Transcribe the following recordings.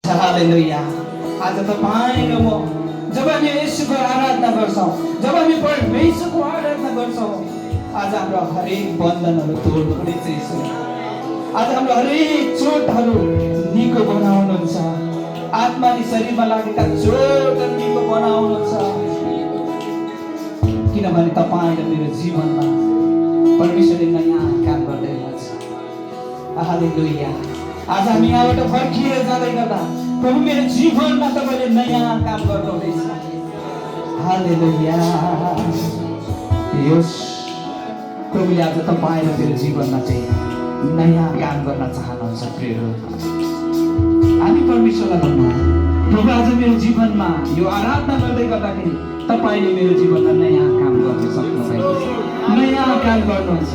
हालेलुया। आज तपाईँ र म जब हामी येशूको आराधना गर्छौँ, जब हामी परमेश्वरको आराधना गर्छौँ, आज हाम्रो हरेक बन्धनहरू तोड्नुहुनेछ येशू। आज हाम्रो हरेक चोटहरू निको बनाउनुहुन्छ, आत्माले शरीरमा लागेका चोटहरू निको बनाउनुहुन्छ, किनभने तपाईँ र मेरो जीवनमा परमेश्वरले नयाँ काम गर्दै हुनुहुन्छ। हालेलुया। आज हामी यहाँबाट फर्किएर जाँदै गर्दा प्रभु मेरो जीवनमा तपाईँले नयाँ काम गर्नुहुँदैछ। हालेलुया। यस प्रभुले आज तपाईँ र मेरो जीवनमा चाहिँ नयाँ काम गर्न चाहनुहुन्छ। प्रियहरू, हामी परमेश्वरलाई भन्नु, प्रभु आज मेरो जीवनमा यो आराधना गर्दै गर्दाखेरि तपाईँले मेरो जीवनमा नयाँ काम गर्न सक्नुभएको छ, नयाँ काम गर्नुहुन्छ।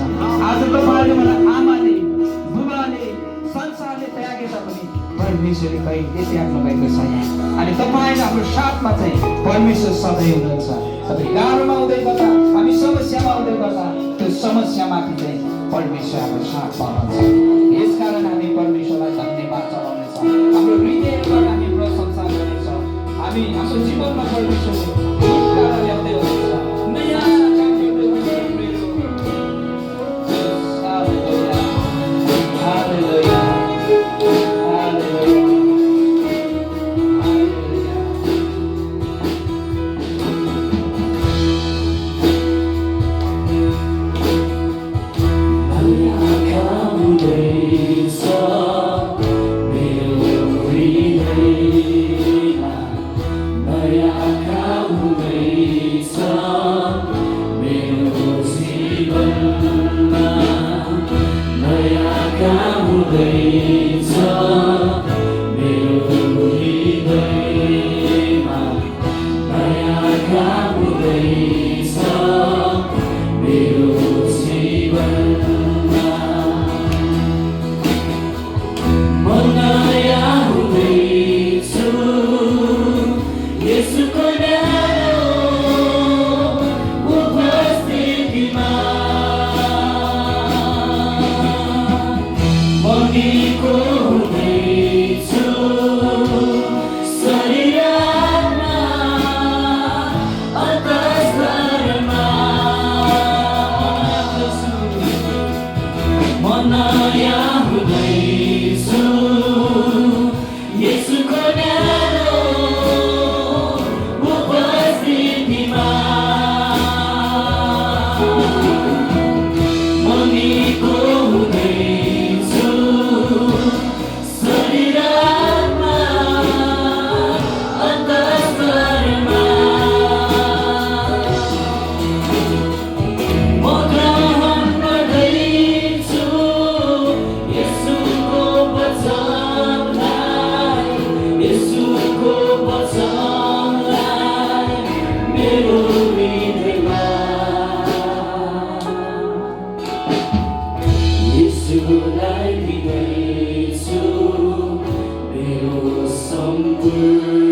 आज तपाईँले मलाई आमाले बुबाले संसारले त्यागे तापनि परमेश्वरले कहिले त्याग्नु भएको छैन। अनि तपाईँ हाम्रो साथमा चाहिँ परमेश्वर सधैँ हुनुहुन्छ। तपाईँ गाह्रोमा हुँदै गर्दा, हामी समस्यामा हुँदै गर्दा त्यो समस्यामाथि चाहिँ परमेश्वर हाम्रो साथमा हुनुहुन्छ। यसकारण हामी परमेश्वरलाई धन्यवाद चढाउनेछौँ, हाम्रो हृदयबाट हामी प्रशंसा गर्नेछौँ। हामी हाम्रो जीवनमा परमेश्वरले छुटकारा ल्याउँदै हुनुहुन्छ, नयाँ काम गर्दै हुनुहुन्छ। हालेलुया। Your